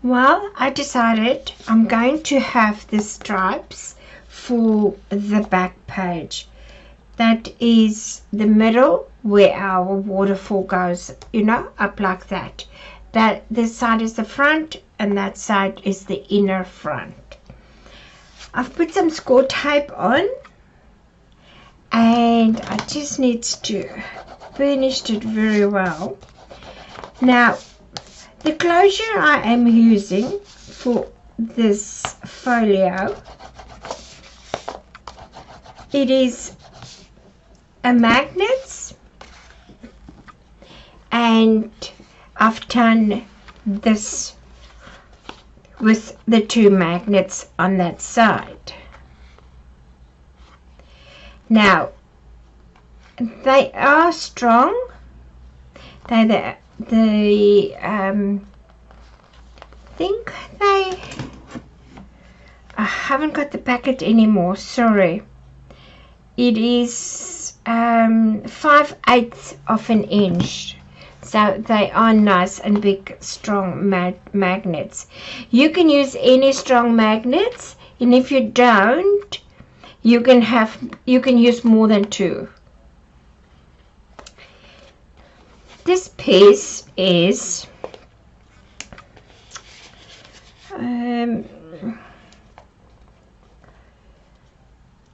Well, I decided I'm going to have the stripes for the back page. That is the middle where our waterfall goes, you know, up like that. That this side is the front and that side is the inner front. I've put some score tape on and I just need to finish it very well. Now, the closure I am using for this folio, it is a magnet, and I've done this with the two magnets on that side. Now, they are strong. I think I haven't got the packet anymore, sorry. It is 5/8 of an inch, so they are nice and big, strong magnets. You can use any strong magnets, and if you don't, you can use more than two. This piece is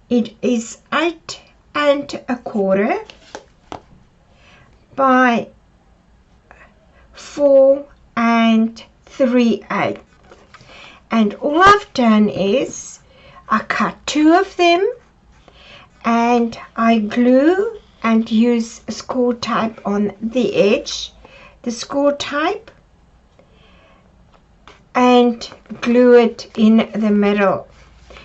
it is 8 1/4 by 4 3/8, and all I've done is I cut two of them and I glue and use score tape on the edge, the score tape, and glue it in the middle.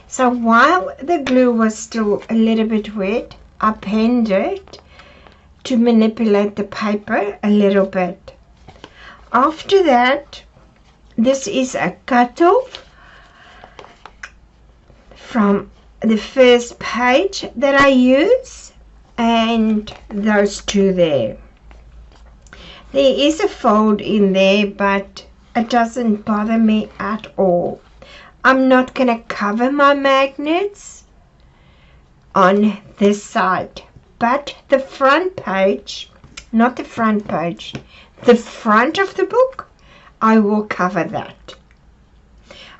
So while the glue was still a little bit wet, I penned it to manipulate the paper a little bit. After that, this is a cut-off from the first page that I use, and those two there. There is a fold in there, but it doesn't bother me at all. I'm not going to cover my magnets on this side, but the front page, not the front page, the front of the book, I will cover that.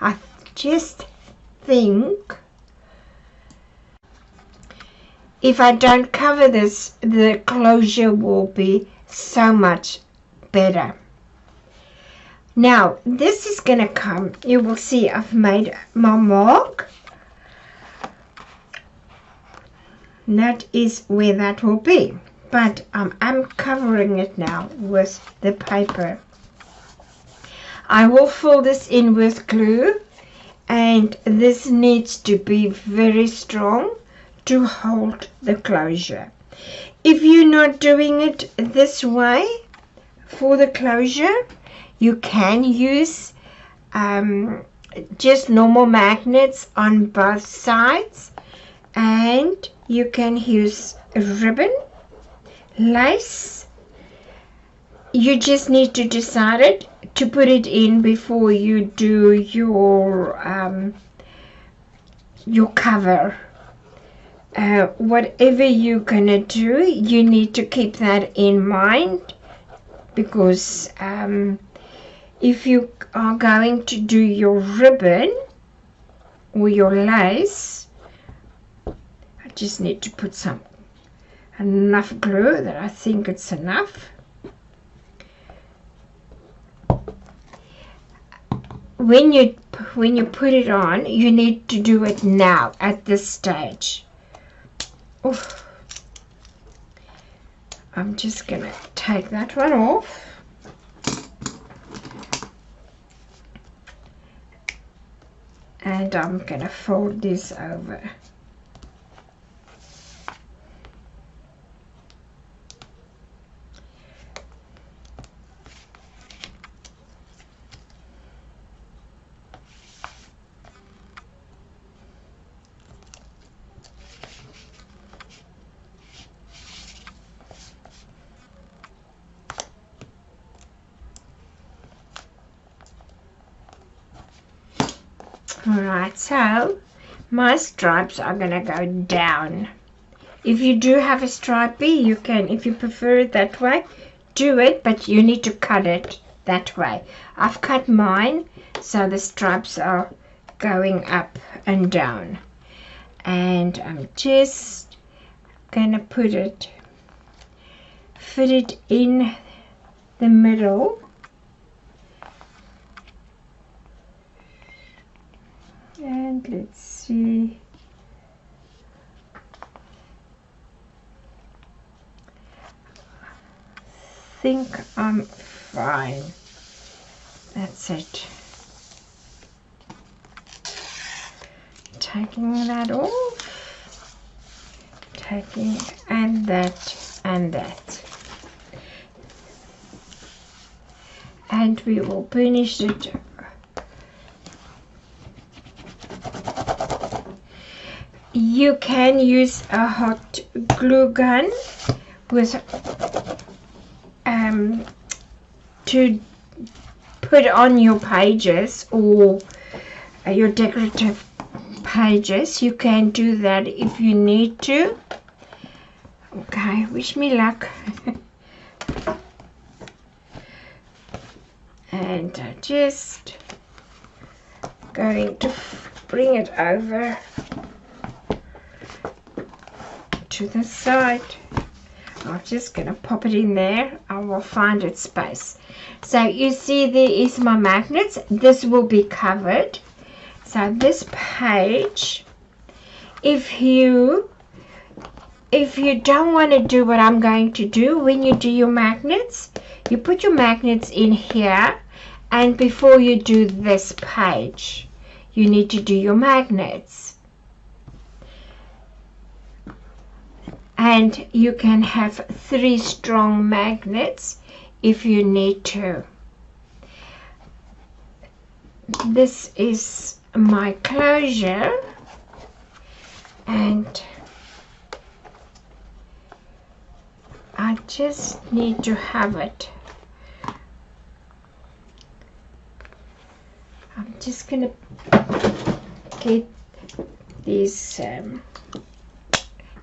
I just think if I don't cover this, the closure will be so much better. Now, this is going to come, you will see I've made my mark. And that is where that will be. But I'm covering it now with the paper. I will fill this in with glue, and this needs to be very strong to hold the closure. If you're not doing it this way for the closure, you can use just normal magnets on both sides, and you can use a ribbon, lace. You just need to decide it to put it in before you do your cover. Whatever you're gonna do, you need to keep that in mind, because if you are going to do your ribbon or your lace, I just need to put enough glue that I think it's enough. When you put it on, you need to do it now at this stage. Oof. I'm just gonna take that one off. And I'm gonna fold this over. Alright, so my stripes are gonna go down. If you do have a stripey, you can, if you prefer it that way, do it, but you need to cut it that way. I've cut mine so the stripes are going up and down, and I'm just gonna fit it in the middle. And let's see. I think I'm fine. That's it. Taking that off. Taking and that and that. And we will finish it. You can use a hot glue gun with to put on your pages or your decorative pages. You can do that if you need to. Okay, wish me luck. And I just going to bring it over to the side. I'm just gonna pop it in there. I will find its space. So you see there is my magnets. This will be covered. So this page, if you don't want to do what I'm going to do, when you do your magnets, you put your magnets in here, and before you do this page, you need to do your magnets. And you can have 3 strong magnets if you need to. This is my closure, and I just need to have it. I'm just gonna get these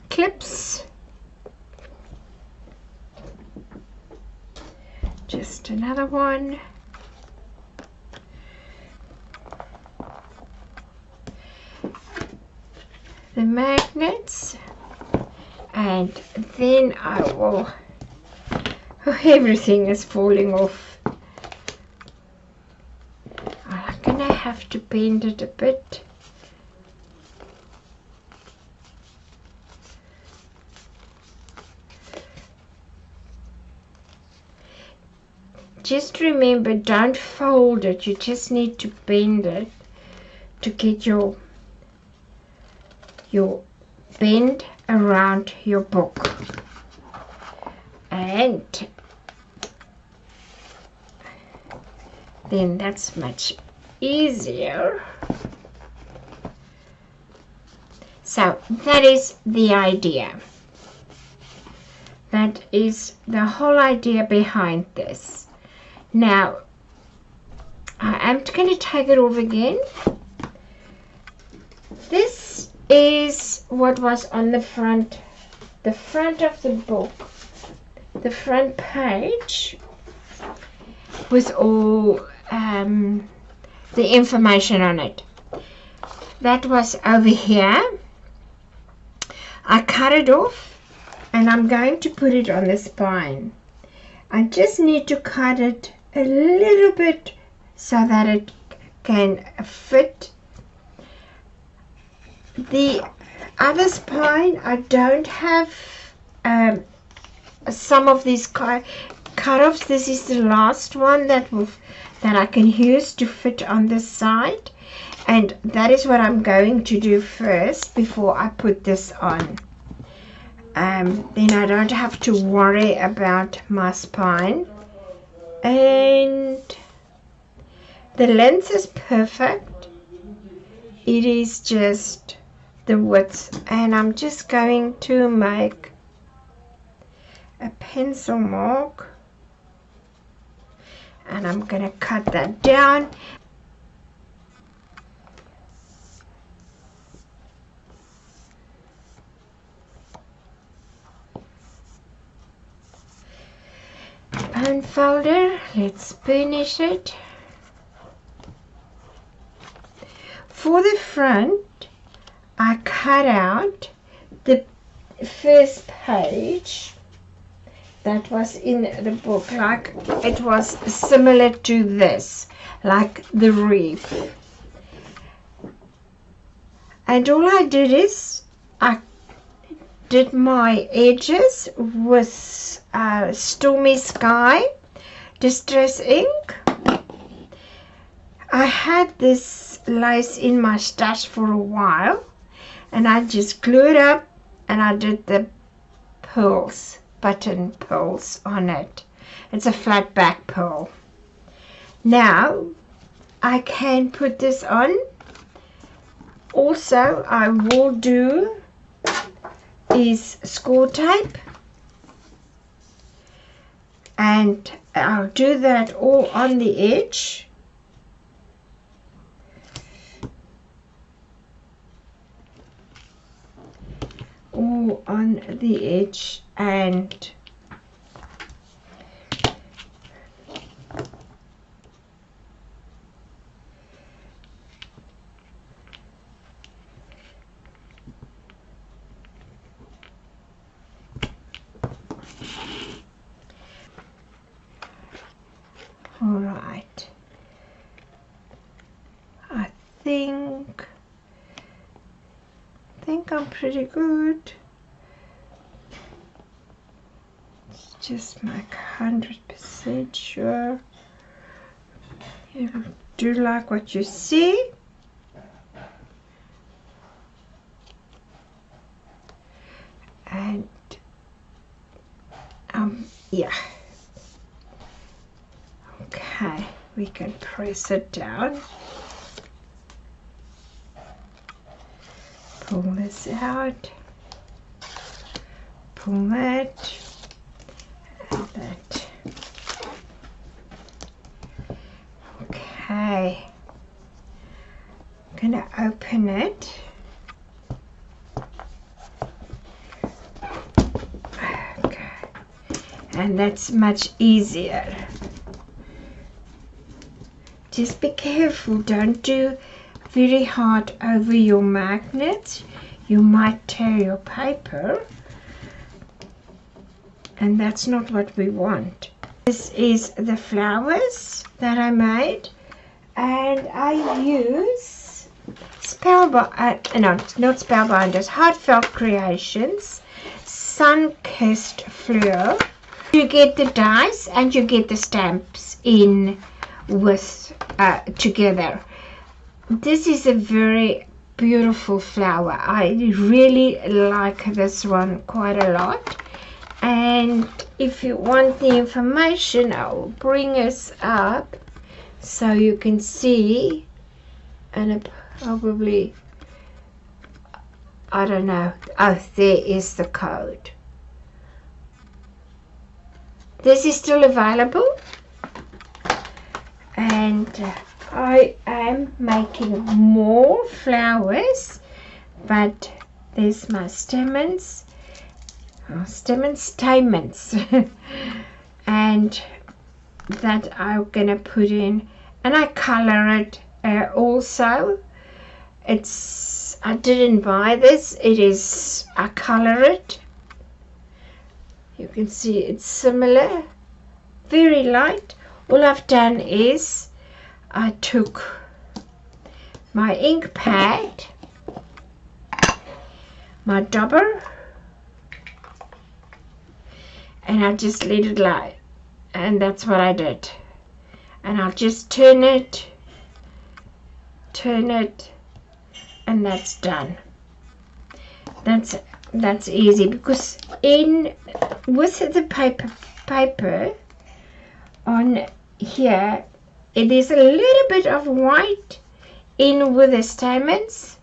clips. Just another one. The magnets, and then I will, oh, everything is falling off. I'm gonna have to bend it a bit. Just remember, don't fold it, you just need to bend it to get your bend around your book. And then that's much easier. So that is the idea. That is the whole idea behind this. Now, I am going to take it off again. This is what was on the front of the book, the front page, with all the information on it. That was over here. I cut it off, and I'm going to put it on the spine. I just need to cut it a little bit so that it can fit. The other spine, I don't have some of these cut-offs. This is the last one that I can use to fit on this side, and that is what I'm going to do first before I put this on. Then I don't have to worry about my spine, and the length is perfect. It is just the width, and I'm just going to make a pencil mark, and I'm going to cut that down. folder. Let's finish it. For the front, I cut out the first page that was in the book, like it was similar to this, like the reef. And all I did is I did my edges with Stormy Sky Distress ink. I had this lace in my stash for a while, and I just glued up and I did the pearls, button pearls on it. It's a flat back pearl. Now I can put this on. Also, I will do is score tape, and I'll do that all on the edge. All on the edge, and all right. I think I'm pretty good. It's just like 100% sure. You do like what you see. And yeah. Okay, we can press it down. Pull this out. Pull that. And that. Okay. I'm gonna open it. Okay. And that's much easier. Just be careful, don't do very hard over your magnet. You might tear your paper, and that's not what we want. This is the flowers that I made, and I use Spellbinders, Heartfelt Creations, Sun-Kissed Fleur. You get the dies and you get the stamps in with together. This is a very beautiful flower. I really like this one quite a lot. And if you want the information, I'll bring us up so you can see. And probably, I don't know. Oh, there is the code. This is still available. And I am making more flowers, but there's my stamens, and that I'm gonna put in, and I color it also. I didn't buy this, I color it. You can see it's similar, very light. All I've done is I took my ink pad, my dauber, and I just let it lie, and that's what I did. And I'll just turn it, and that's done. That's easy, because with the paper on here, it is a little bit of white in with the stamens,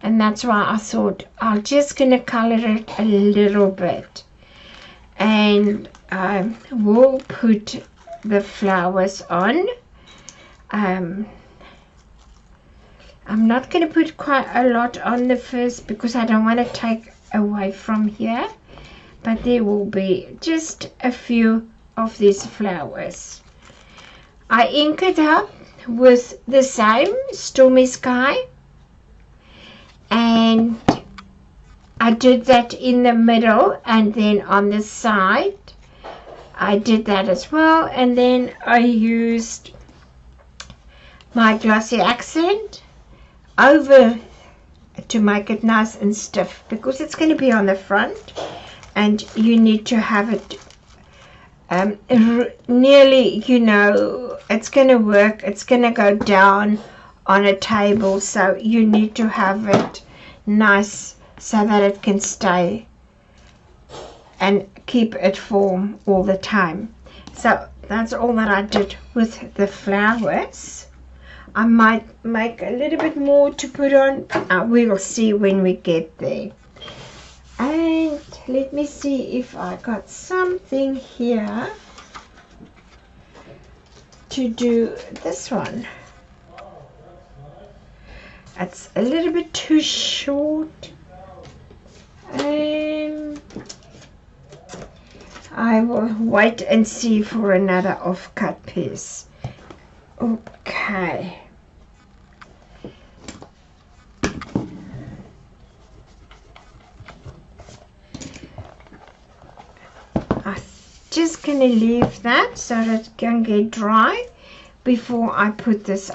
and that's why I thought I'm just gonna color it a little bit, and we'll put the flowers on. I'm not gonna put quite a lot on the first because I don't want to take away from here, but there will be just a few of these flowers. I ink it up with the same Stormy Sky, and I did that in the middle, and then on the side I did that as well, and then I used my glossy accent over to make it nice and stiff, because it's going to be on the front and you need to have it nearly, you know, it's going to work, it's going to go down on a table, so you need to have it nice so that it can stay and keep it form all the time. So that's all that I did with the flowers. I might make a little bit more to put on. We will see when we get there. And let me see if I got something here to do this one. It's a little bit too short. I will wait and see for another off-cut piece. Okay. I'm just going to leave that so that it can get dry before I put this.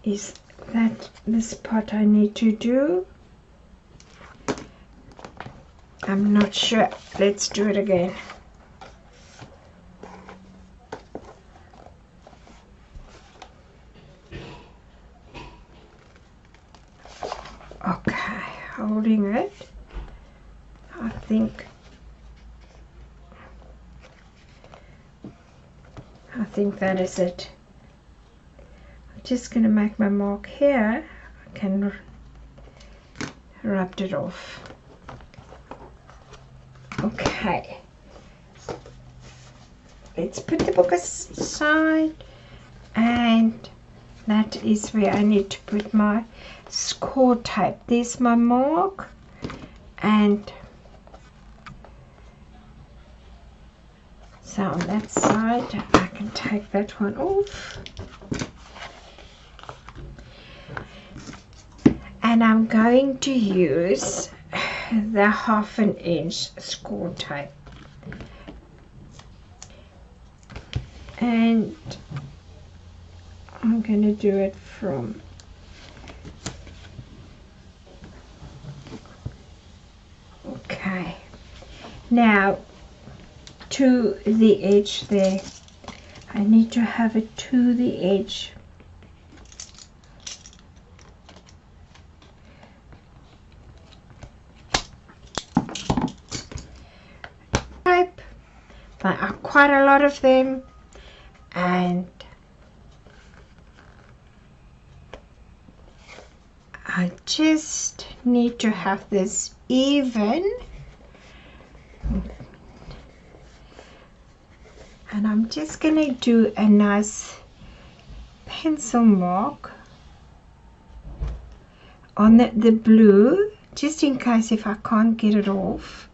Is that this part I need to do? I'm not sure. Let's do it again. Okay, holding it. I think that is it. I'm just going to make my mark here. I can rub it off. Okay, let's put the book aside, and that is where I need to put my score tape. There's my mark, and so on that side I can take that one off, and I'm going to use the 1/2 inch score tape, and I'm going to do it from okay, now to the edge there. I need to have it to the edge. There are quite a lot of them, and I just need to have this even, and I'm just going to do a nice pencil mark on the blue, just in case if I can't get it off.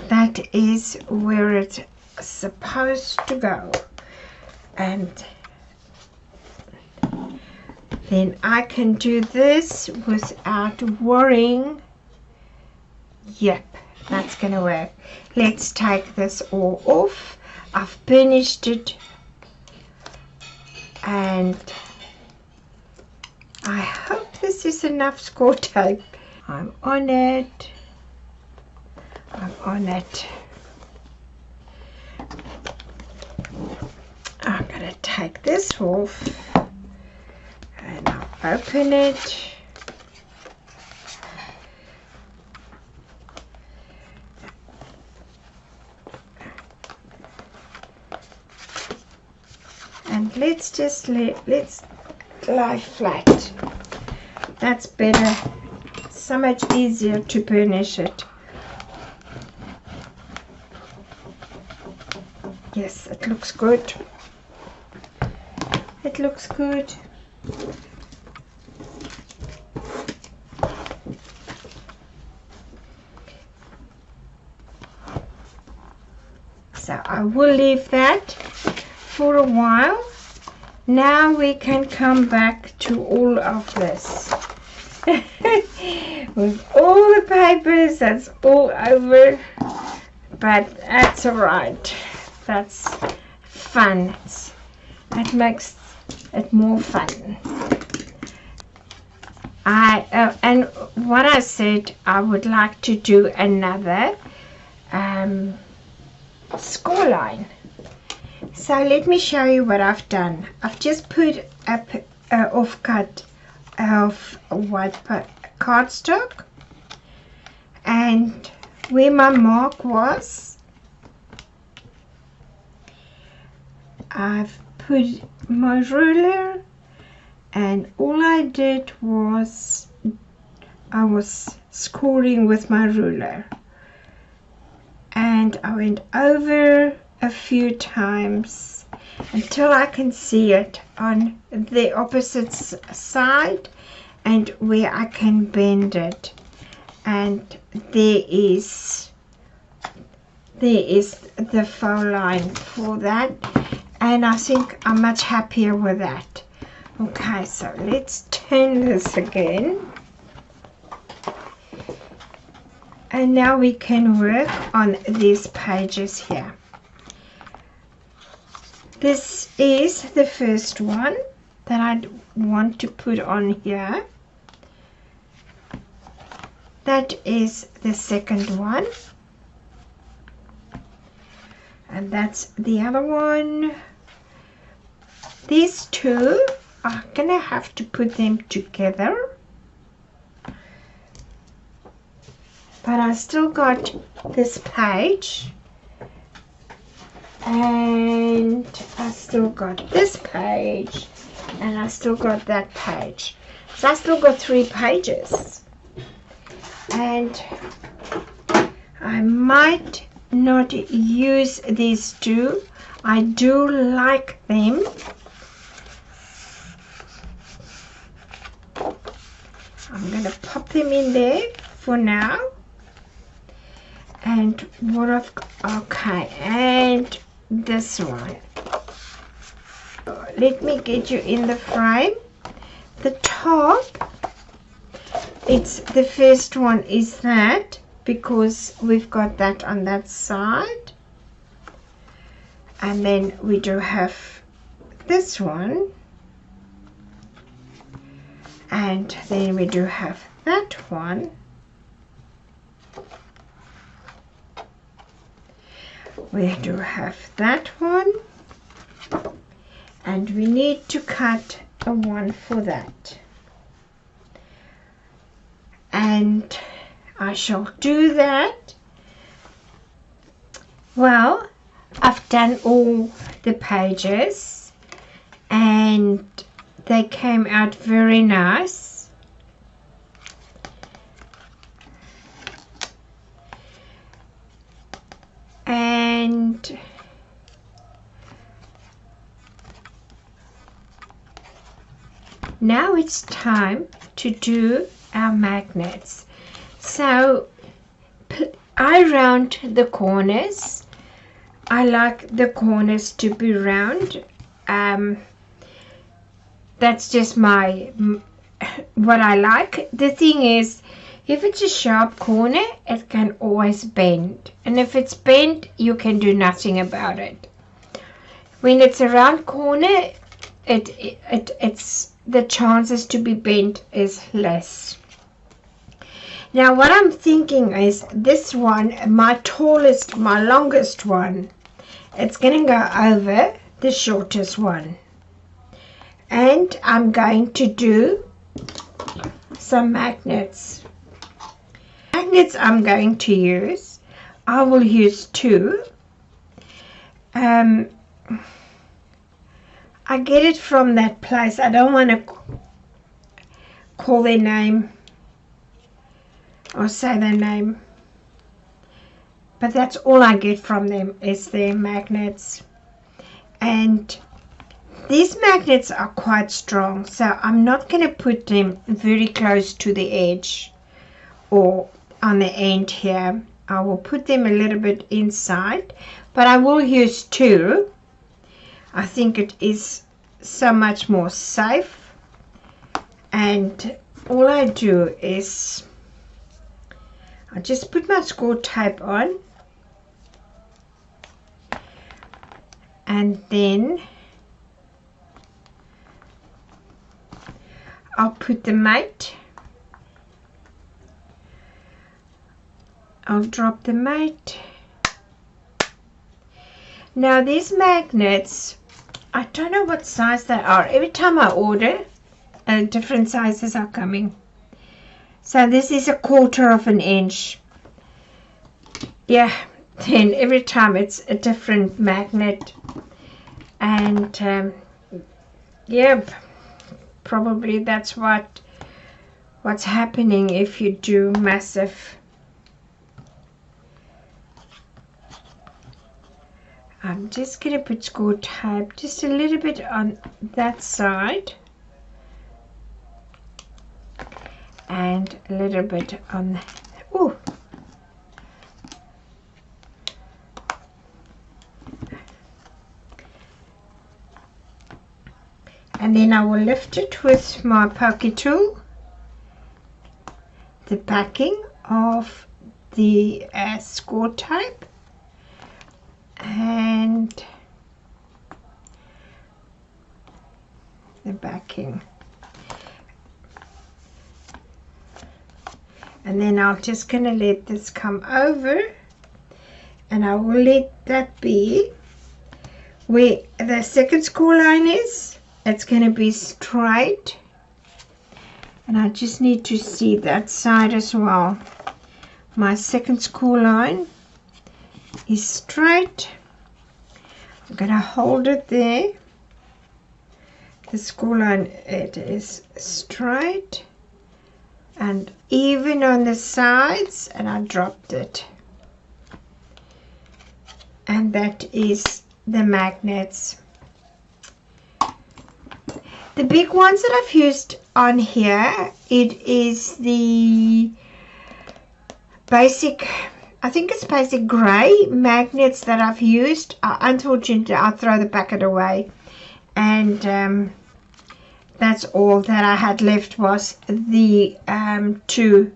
That is where it's supposed to go, and then I can do this without worrying. Yep, that's gonna work. Let's take this all off. I've finished it, and I hope this is enough score tape. I'm on it. I'm on it. I'm going to take this off, and I'll open it. And let's just let's lie flat. That's better. So much easier to burnish it. Yes, it looks good. It looks good. So I will leave that for a while. Now we can come back to all of this. With all the papers, that's all over. But that's alright. That's fun. It makes it more fun. And what I said, I would like to do another score line. So let me show you what I've done. I've just put a offcut of white cardstock, and where my mark was, I've put my ruler, and all I did was I was scoring with my ruler, and I went over a few times until I can see it on the opposite side and where I can bend it. And there is the faux line for that, and I think I'm much happier with that. Okay, so let's turn this again, and now we can work on these pages here. This is the first one that I want to put on here. That is the second one, and that's the other one. These two, I'm gonna have to put them together, but I still got this page, and I still got this page, and I still got that page. So I still got 3 pages, and I might not use these two. I do like them. I'm gonna pop them in there for now. And what I've got, okay, and this one. Let me get you in the frame. The top, it's the first one is that, because we've got that on that side, and then we do have this one, and then we do have that one. We do have that one, and we need to cut a one for that, and I shall do that. Well, I've done all the pages and they came out very nice. And now it's time to do our magnets. So I round the corners. I like the corners to be round. That's just what I like. The thing is, if it's a sharp corner, it can always bend, and if it's bent, you can do nothing about it. When it's a round corner, it's the chances to be bent is less. Now what I'm thinking is this one, my longest one, it's going to go over the shortest one, and I'm going to do some magnets. Magnets I'm going to use, I will use 2. I get it from that place. I don't want to call their name or say their name, but that's all I get from them is their magnets. And these magnets are quite strong, so I'm not going to put them very close to the edge or on the end here. I will put them a little bit inside, but I will use 2. I think it is so much more safe. And all I do is I just put my score tape on, and then I'll put the mate. I'll drop the mate. Now these magnets, I don't know what size they are. Every time I order, different sizes are coming. So this is 1/4 of an inch. Yeah, then every time it's a different magnet. And yep, probably that's what's happening if you do massive. I'm just going to put score tape just a little bit on that side and a little bit on, oh, and then I will lift it with my poker tool, the backing of the score tape, and the backing, and then I'm just gonna let this come over, and I will let that be where the second score line is. It's gonna be straight, and I just need to see that side as well. My second score line is straight. I'm gonna hold it there. The score line, it is straight and even on the sides, and I dropped it. And that is the magnets. The big ones that I've used on here, it is the basic, I think it's basic grey magnets that I've used. Unfortunately, I'll throw the packet away, and that's all that I had left was the 2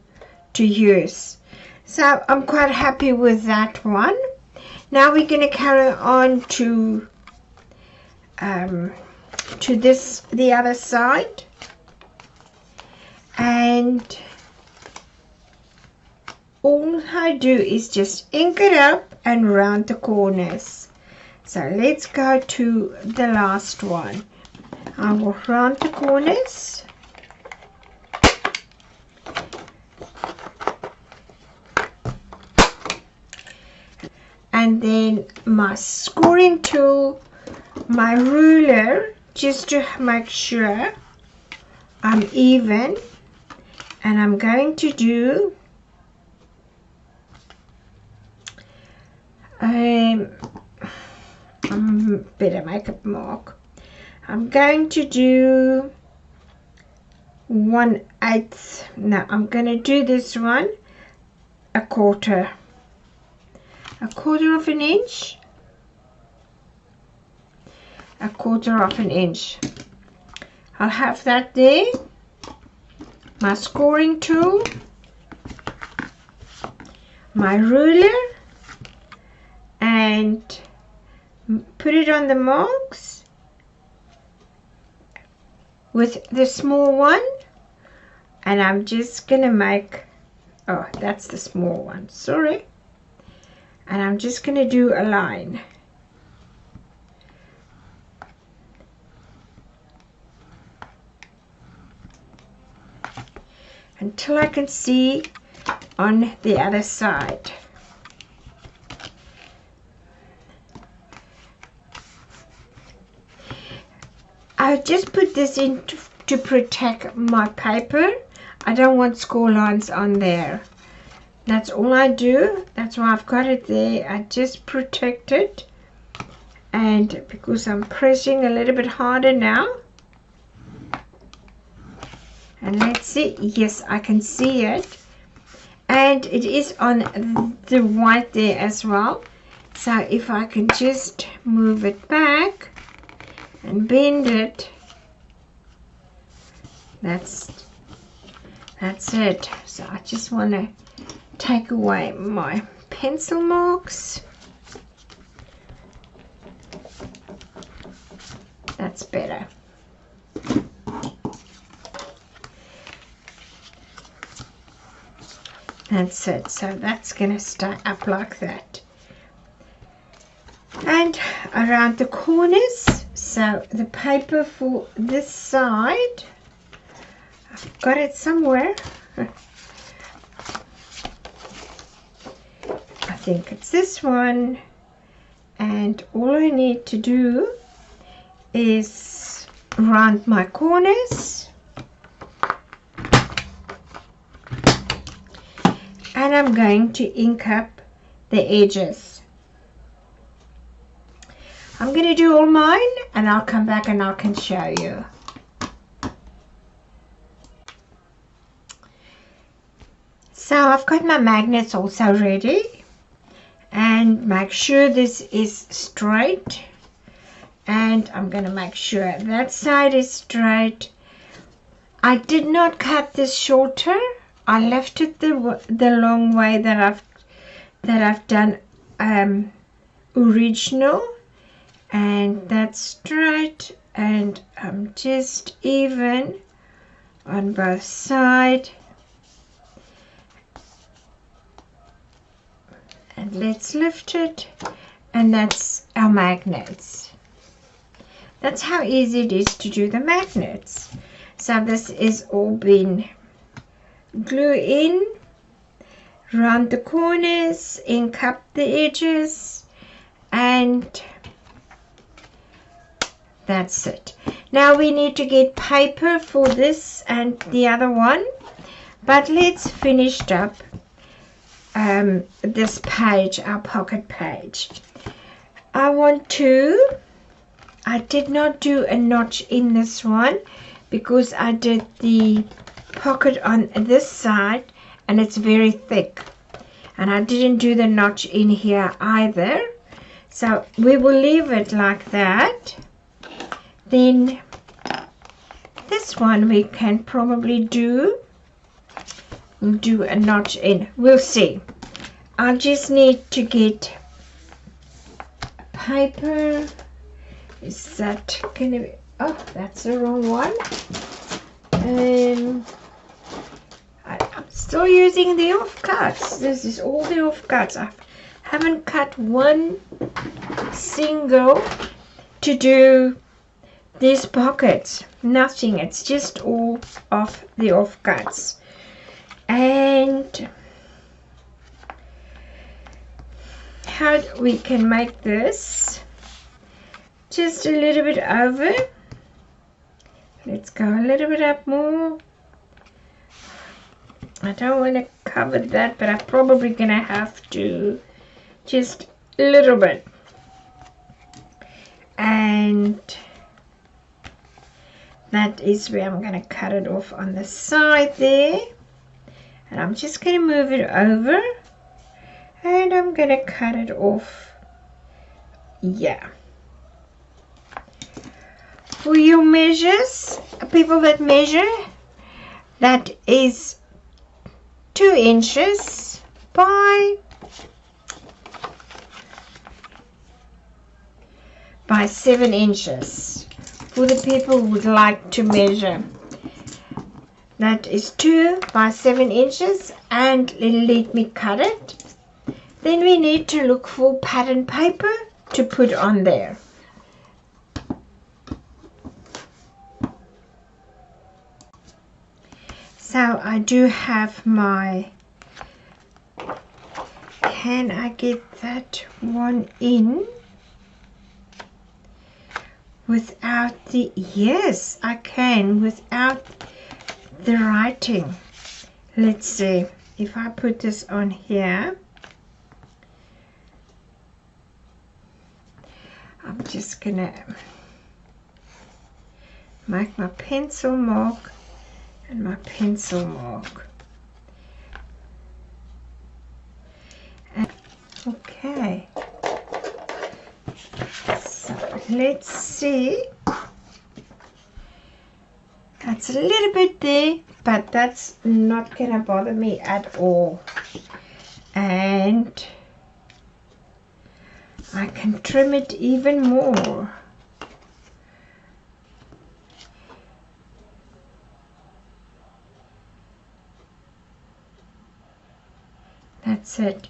to use. So I'm quite happy with that one. Now we're going to carry on to the other side, and all I do is just ink it up and round the corners. So let's go to the last one. I will round the corners, and then my scoring tool, my ruler, just to make sure I'm even, and I'm going to do better make a mark. I'm going to do 1/8. No, I'm going to do this one 1/4 of an inch, 1/4 of an inch. I'll have that there, my scoring tool, my ruler, and put it on the marks with the small one, and I'm just gonna make, oh, that's the small one, sorry, and I'm just gonna do a line. Until I can see on the other side. I just put this in to protect my paper. I don't want score lines on there. That's all I do. That's why I've got it there. I just protect it. And because I'm pressing a little bit harder now. And let's see. Yes, I can see it. and it is on the white there as well. So if I can just move it back and bend it, that's it. So I just want to take away my pencil marks. That's better. That's it. So that's going to stay up like that. And around the corners, so the paper for this side, I've got it somewhere. I think it's this one. And all I need to do is round my corners. And I'm going to ink up the edges. I'm going to do all mine and I'll come back and I can show you. So I've got my magnets also ready, and make sure this is straight, and I'm going to make sure that side is straight. I did not cut this shorter. I left it the long way that I've done original, and that's straight, and I'm just even on both sides. And let's lift it, and that's our magnets. That's how easy it is to do the magnets. So this is all been glue in, round the corners, ink up the edges, and that's it. Now we need to get paper for this and the other one, but let's finish up this page, our pocket page. I did not do a notch in this one because I did the pocket on this side and it's very thick, and I didn't do the notch in here either, so we will leave it like that. Then this one we can probably do a notch in. We'll see. I just need to get paper. Is that gonna be, oh, that's the wrong one. I'm still using the offcuts. This is all the offcuts. I haven't cut one single to do these pockets. Nothing. It's just all off the offcuts. And how we can make this just a little bit over. Let's go a little bit up more. I don't want to cover that, but I'm probably gonna have to just a little bit. And that is where I'm gonna cut it off on the side there. And I'm just going to move it over, and I'm going to cut it off. Yeah. For your measures, people that measure, that is 2 inches by 7 inches. For the people who would like to measure, that is 2 by 7 inches, and let me cut it. Then we need to look for pattern paper to put on there. So I do have my, can I get that one in without the, yes I can, without the writing. Let's see if I put this on here. I'm just gonna make my pencil mark and my pencil mark. let's see. That's a little bit there, but that's not gonna bother me at all. And I can trim it even more. That's it.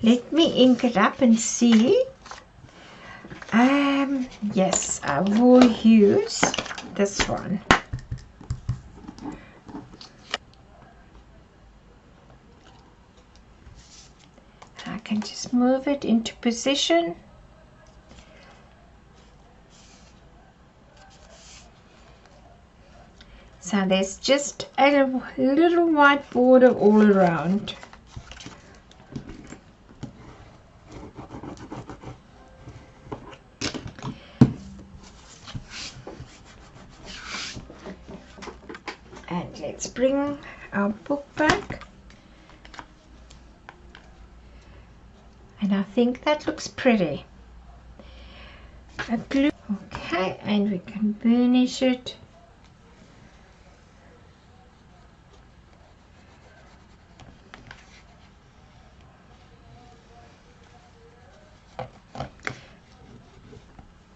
Let me ink it up and see. Yes, I will use this one. I can just move it into position. So there's just a little white border all around. And let's bring our book back. And I think that looks pretty. A glue. Okay, and we can burnish it.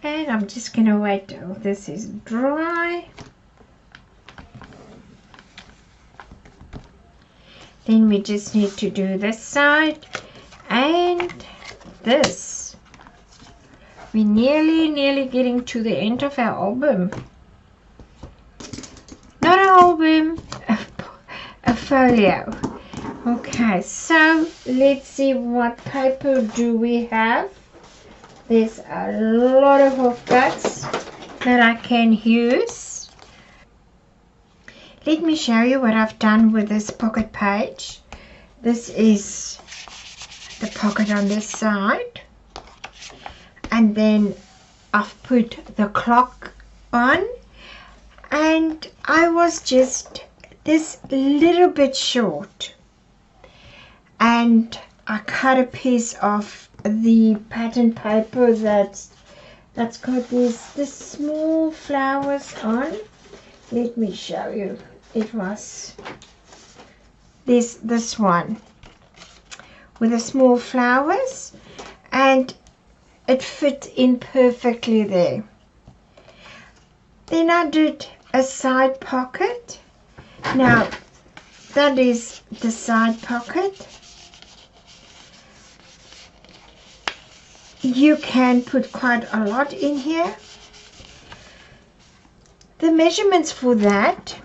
And I'm just going to wait till this is dry. Then we just need to do this side and this. We're nearly getting to the end of our album. Not an album, a folio. Okay, so let's see what paper do we have. There's a lot of offcuts that I can use. Let me show you what I've done with this pocket page. This is the pocket on this side. And then I've put the clock on. And I was just this little bit short. And I cut a piece of the pattern paper that's got these small flowers on. Let me show you. It was this one with the small flowers, and it fit in perfectly there. Then I did a side pocket. Now that is the side pocket. You can put quite a lot in here. The measurements for that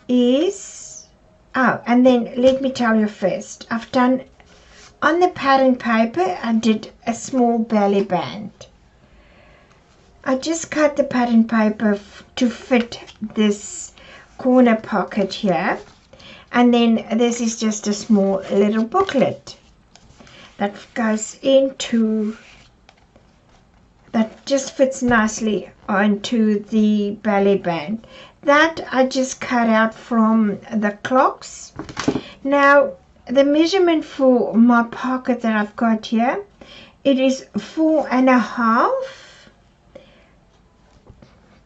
is, and then let me tell you first, I've done on the pattern paper, I did a small belly band. I just cut the pattern paper to fit this corner pocket here, and then this is just a small little booklet that goes into, that just fits nicely onto the belly band. That I just cut out from the clocks. Now the measurement for my pocket that I've got here, it is 4.5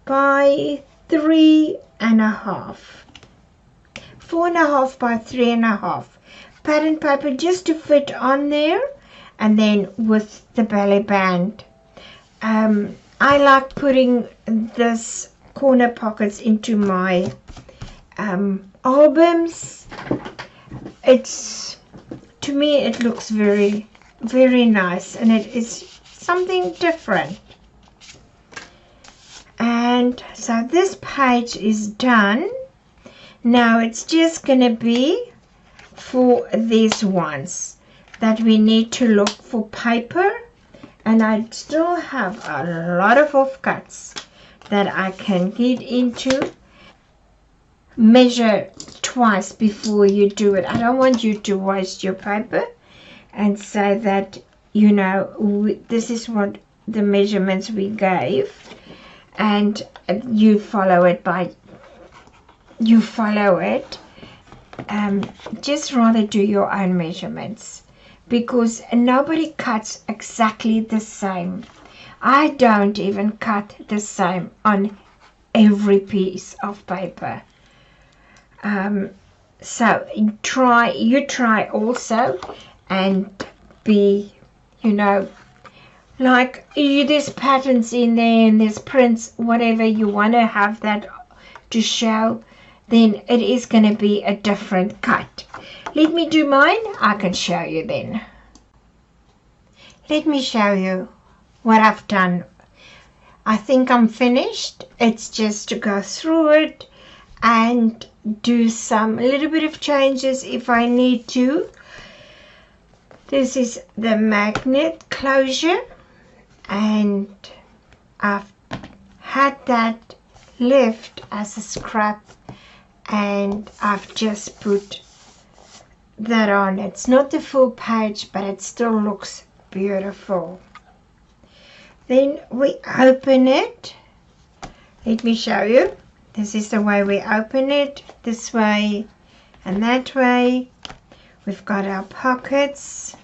by 3.5. 4.5 by 3.5. Pattern paper just to fit on there, and then with the belly band. I like putting this corner pockets into my albums. It's, to me, it looks very, very nice, and it is something different. And so this page is done. Now it's just gonna be for these ones that we need to look for paper, and I still have a lot of offcuts that I can get into. Measure twice before you do it. I don't want you to waste your paper, and say that, you know, this is what the measurements we gave, and you follow it. Just rather do your own measurements, because nobody cuts exactly the same. I don't even cut the same on every piece of paper. So you try also, and be, you know, like there's patterns in there and there's prints, whatever you want to have that to show, then it is going to be a different cut. Let me do mine. I can show you then. Let me show you what I've done. I think I'm finished. It's just to go through it and do a little bit of changes if I need to. This is the magnet closure, and I've had that left as a scrap, and I've just put that on. It's not the full page, but it still looks beautiful. Then we open it. Let me show you. This is the way we open it, this way and that way. We've got our pockets,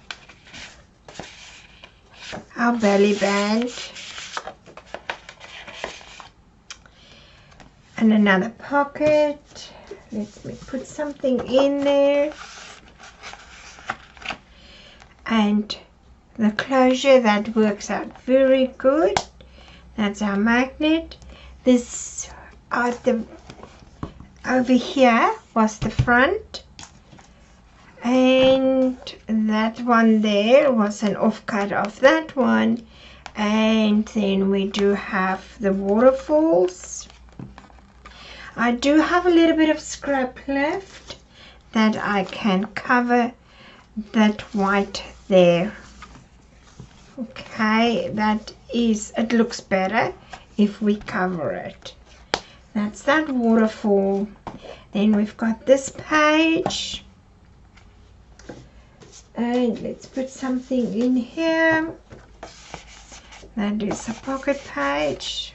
our belly band, and another pocket. Let me put something in there. And the closure, that works out very good. That's our magnet. This over here was the front, and that one there was an offcut of that one. And then we do have the waterfalls. I do have a little bit of scrap left that I can cover that white there. Okay, it looks better if we cover it. That's that waterfall. Then we've got this page, and let's put something in here. That is a pocket page.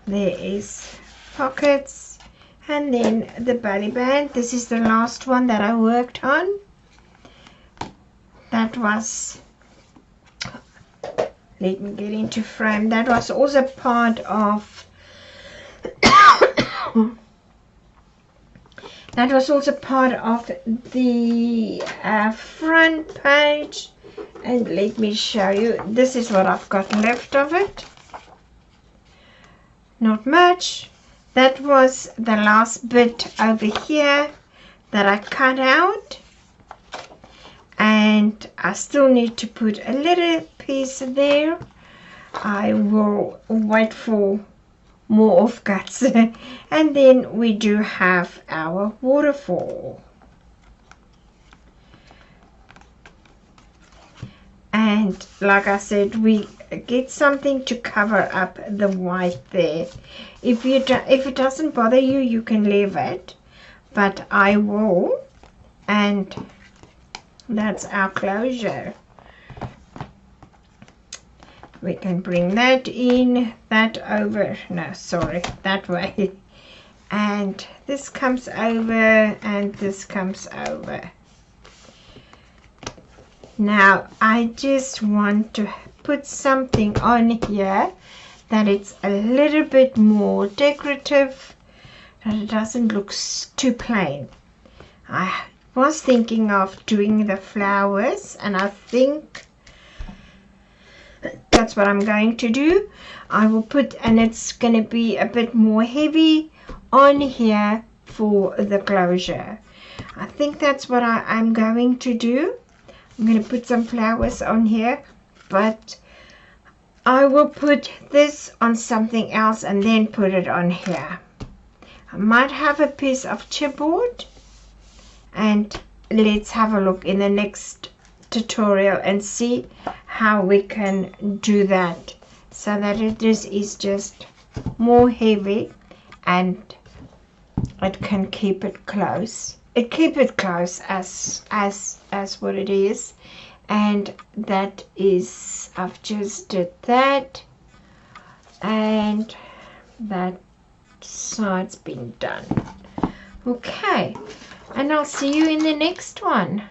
There is pockets, and then the belly band. This is the last one that I worked on. That was, let me get into frame. That was also part of that was also part of the front page. And let me show you. This is what I've got left of it. Not much. That was the last bit over here that I cut out. And I still need to put a little piece there. I will wait for more offcuts. And then we do have our waterfall. And like I said, we get something to cover up the white there. If it doesn't bother you, you can leave it, but I will. And that's our closure. We can bring that in, that over, no, sorry, that way. And this comes over, and this comes over. Now, I just want to put something on here that it's a little bit more decorative, that it doesn't look too plain. I was thinking of doing the flowers, and I think that's what I'm going to do. I will put, and it's going to be a bit more heavy on here for the closure. I think that's what I'm going to do. I'm going to put some flowers on here, but I will put this on something else and then put it on here. I might have a piece of chipboard, and let's have a look in the next tutorial and see how we can do that so that this is just more heavy and it can keep it close. Keep it close as what it is. And that is, I've just did that, and that side's been done. Okay, and I'll see you in the next one.